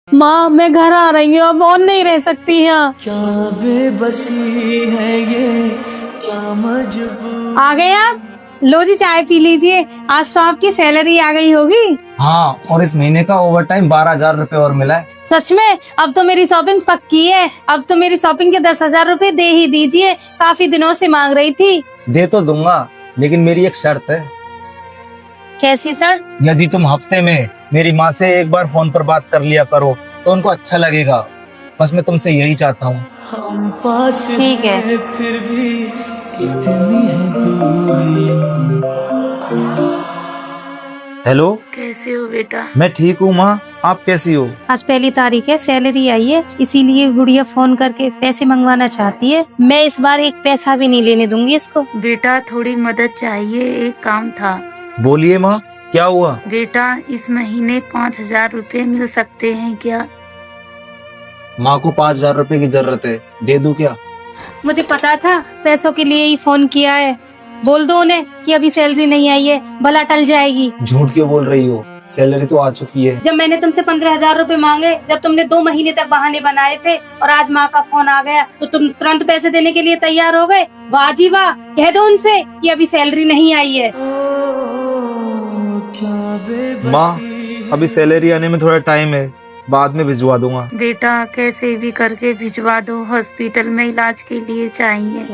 माँ मैं घर आ रही हूँ, अब और नहीं रह सकती यहाँ। क्या बेबसी है ये, क्या मजबूर। आ गए आप? लो जी चाय पी लीजिए, आज तो आपकी सैलरी आ गई होगी। हाँ, और इस महीने का ओवर टाइम 12,000 रुपए और मिला है। सच में? अब तो मेरी शॉपिंग पक्की है, अब तो मेरी शॉपिंग के 10,000 रुपए दे ही दीजिए, काफी दिनों से मांग रही थी। दे तो दूंगा, लेकिन मेरी एक शर्त है। कैसी सर? यदि तुम हफ्ते में मेरी माँ से एक बार फोन पर बात कर लिया करो तो उनको अच्छा लगेगा। बस मैं तुमसे यही चाहता हूँ। हम पास ठीक है। हैं, फिर भी कितनी है दूरी। हेलो, कैसे हो बेटा? मैं ठीक हूँ माँ, आप कैसी हो? आज पहली तारीख है, सैलरी आई है, इसीलिए गुड़िया फोन करके पैसे मंगवाना चाहती है। मैं इस बार एक पैसा भी नहीं लेने दूंगी इसको। बेटा थोड़ी मदद चाहिए, एक काम था। बोलिए माँ, क्या हुआ? बेटा इस महीने 5,000 रुपए मिल सकते हैं क्या? माँ को 5,000 रुपए की जरूरत है, दे दूं क्या? मुझे पता था पैसों के लिए ही फोन किया है। बोल दो उन्हें कि अभी सैलरी नहीं आई है, भला टल जाएगी। झूठ क्यों बोल रही हो? सैलरी तो आ चुकी है। जब मैंने तुमसे 15,000 रुपए मांगे, जब तुमने 2 महीने तक बहाने बनाए थे और आज माँ का फोन आ गया तो तुम तुरंत पैसे देने के लिए तैयार हो गए। वाह जी वाह, कह दो उनसे कि अभी सैलरी नहीं आई है। माँ, अभी सैलरी आने में थोड़ा टाइम है, बाद में भिजवा दूंगा। बेटा कैसे भी करके भिजवा दो, हॉस्पिटल में इलाज के लिए चाहिए।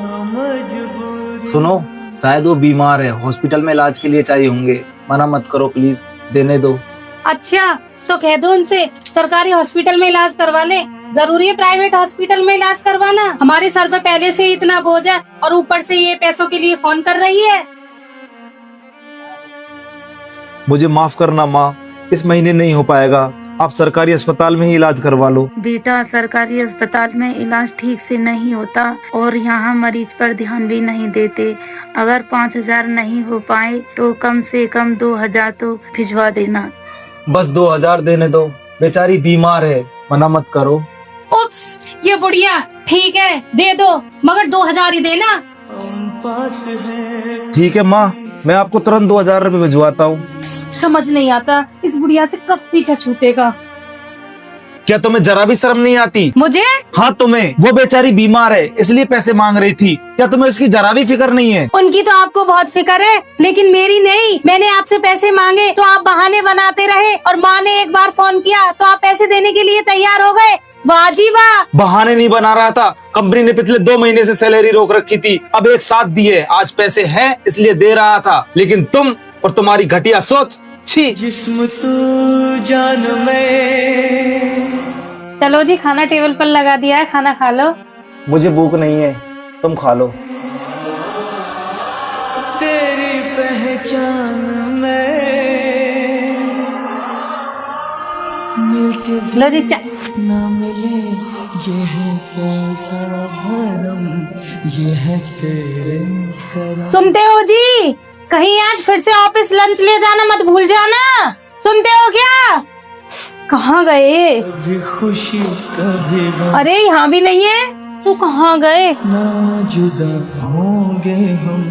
सुनो, शायद वो बीमार है, हॉस्पिटल में इलाज के लिए चाहिए होंगे। मना मत करो प्लीज, देने दो। अच्छा तो कह दो उनसे सरकारी हॉस्पिटल में इलाज करवा ले। जरूरी है प्राइवेट हॉस्पिटल में इलाज करवाना? हमारे सर पे पहले से ही इतना बोझ है और ऊपर से ये पैसों के लिए फोन कर रही है। मुझे माफ करना माँ, इस महीने नहीं हो पाएगा, आप सरकारी अस्पताल में ही इलाज करवा लो। बेटा सरकारी अस्पताल में इलाज ठीक से नहीं होता और यहाँ मरीज पर ध्यान भी नहीं देते। अगर 5,000 नहीं हो पाए तो कम से कम 2,000 तो भिजवा देना। बस 2,000 देने दो, बेचारी बीमार है, मना मत करो। उप्स, ये बुढ़िया, ठीक है दे दो, मगर 2,000 ही देना। हम पास हैं। ठीक है माँ, मैं आपको तुरंत 2,000 रुपए भिजवाता हूँ। समझ नहीं आता इस बुढ़िया से कब पीछा छूटेगा। क्या तुम्हें जरा भी शर्म नहीं आती? मुझे? हाँ तुम्हें, वो बेचारी बीमार है इसलिए पैसे मांग रही थी, क्या तुम्हें उसकी जरा भी फिक्र नहीं है? उनकी तो आपको बहुत फिक्र है, लेकिन मेरी नहीं। मैंने आपसे पैसे मांगे तो आप बहाने बनाते रहे और माँ ने एक बार फोन किया तो आप पैसे देने के लिए तैयार हो गए। वाह जी वाह। बहाने नहीं बना रहा था, कंपनी ने पिछले 2 महीने से सैलरी रोक रखी थी, अब एक साथ दिए, आज पैसे हैं इसलिए दे रहा था, लेकिन तुम और तुम्हारी घटिया सोच, छी। जिस्म तू जान में। चलो जी खाना टेबल पर लगा दिया है, खाना खा लो। मुझे भूख नहीं है, तुम खा लो। तेरी पहचान में मिलके लो जी चाय। ना मिले, ये है कैसा भरम, ये है तेरे करम। सुनते हो जी, कहीं आज फिर से ऑफिस लंच ले जाना मत भूल जाना। सुनते हो क्या? कहाँ गए? कभी खुशी कभी गम, अरे यहाँ भी नहीं है, तू कहाँ गए? ना जुदा होंगे हम,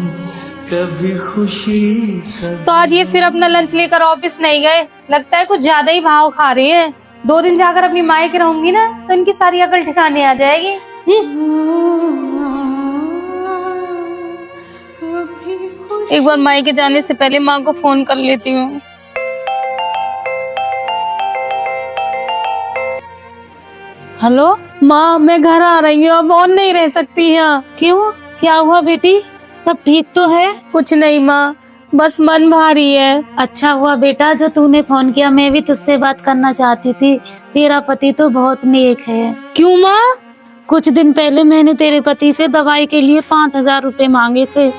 कभी खुशी कभी। तो आज ये फिर अपना लंच लेकर ऑफिस नहीं गए, लगता है कुछ ज्यादा ही भाव खा रहे हैं। 2 दिन जाकर अपनी माँ के रहूंगी ना तो इनकी सारी अकल ठिकाने आ जाएगी। एक बार माँ के जाने से पहले माँ को फोन कर लेती हूँ। हेलो माँ, मैं घर आ रही हूँ, अब और नहीं रह सकती यहाँ। क्यों, क्या हुआ बेटी? सब ठीक तो है? कुछ नहीं माँ, बस मन भारी है। अच्छा हुआ बेटा जो तूने फोन किया, मैं भी तुझसे बात करना चाहती थी। तेरा पति तो बहुत नेक है। क्यों माँ? कुछ दिन पहले मैंने तेरे पति से दवाई के लिए 5,000 रुपए मांगे थे।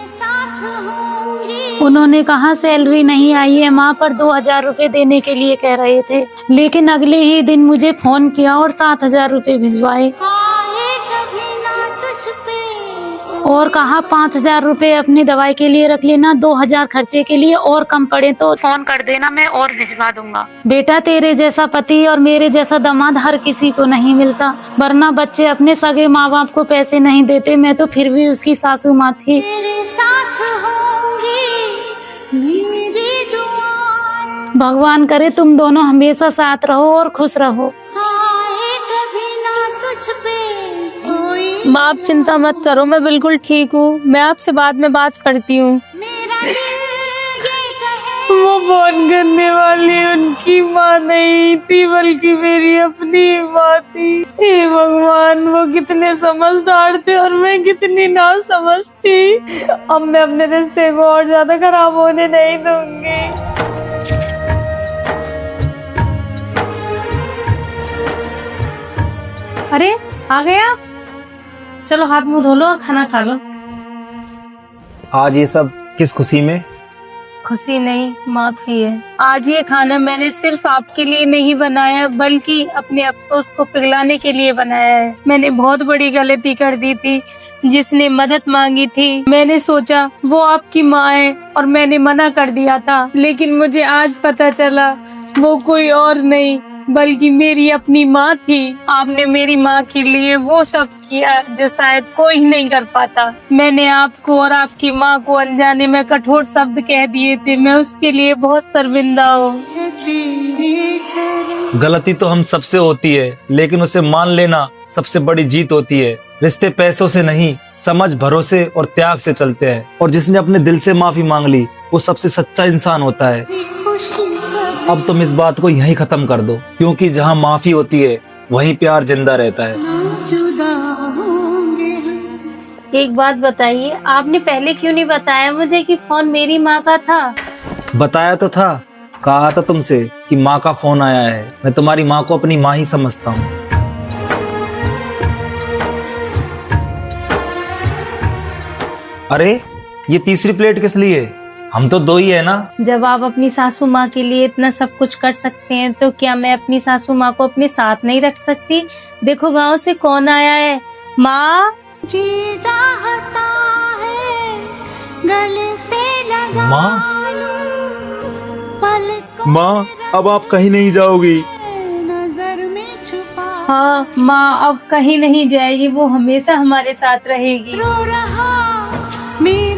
उन्होंने कहा सैलरी नहीं आई है माँ, पर 2,000 रुपए देने के लिए कह रहे थे, लेकिन अगले ही दिन मुझे फोन किया और 7,000 रुपए भिजवाए और कहा 5,000 रुपए अपनी दवाई के लिए रख लेना, 2,000 खर्चे के लिए, और कम पड़े तो फोन कर देना, मैं और भिजवा दूंगा। बेटा तेरे जैसा पति और मेरे जैसा दामाद हर किसी को नहीं मिलता, वरना बच्चे अपने सगे माँ बाप को पैसे नहीं देते। मैं तो फिर भी उसकी सासू माँ थी। भगवान करे तुम दोनों हमेशा साथ रहो और खुश रहो। माँ आप चिंता मत करो, मैं बिल्कुल ठीक हूँ। मैं आपसे बाद में बात करती हूँ। वो फोन करने वाली उनकी माँ नहीं थी, बल्कि मेरी अपनी माँ थी। हे भगवान, वो कितने समझदार थे और मैं कितनी ना समझ थी। अब मैं अपने रिश्ते को और ज्यादा खराब होने नहीं दूंगी। अरे आ गया, चलो हाथ मुंह धो लो और खाना खा लो। आज ये सब किस खुशी में? खुशी नहीं, माफी है। आज ये खाना मैंने सिर्फ आपके लिए नहीं बनाया, बल्कि अपने अफसोस को पिघलाने के लिए बनाया है। मैंने बहुत बड़ी गलती कर दी थी। जिसने मदद मांगी थी, मैंने सोचा वो आपकी माँ है और मैंने मना कर दिया था, लेकिन मुझे आज पता चला वो कोई और नहीं बल्कि मेरी अपनी माँ थी। आपने मेरी माँ के लिए वो सब किया जो शायद कोई नहीं कर पाता। मैंने आपको और आपकी माँ को अनजाने में कठोर शब्द कह दिए थे। मैं उसके लिए बहुत शर्मिंदा हूँ। गलती तो हम सबसे होती है, लेकिन उसे मान लेना सबसे बड़ी जीत होती है। रिश्ते पैसों से नहीं, समझ, भरोसे और त्याग से चलते हैं। और जिसने अपने दिल से माफी मांग ली, वो सबसे सच्चा इंसान होता है। अब तुम इस बात को यहीं खत्म कर दो, क्योंकि जहाँ माफी होती है वहीं प्यार जिंदा रहता है। एक बात बताइए, आपने पहले क्यों नहीं बताया मुझे कि फोन मेरी माँ का था? बताया तो था, कहा था तुमसे कि माँ का फोन आया है। मैं तुम्हारी माँ को अपनी माँ ही समझता हूँ। अरे ये तीसरी प्लेट किस लिए? हम तो दो ही है ना। जब आप अपनी सासू माँ के लिए इतना सब कुछ कर सकते हैं, तो क्या मैं अपनी सासू माँ को अपने साथ नहीं रख सकती? देखो गांव से कौन आया है। माँ जी चाहता है गले से लगा माँ, अब आप कहीं नहीं जाओगी। नजर में छुपा हाँ माँ अब कहीं नहीं जाएगी, वो हमेशा हमारे साथ रहेगी। रो रहा मेरा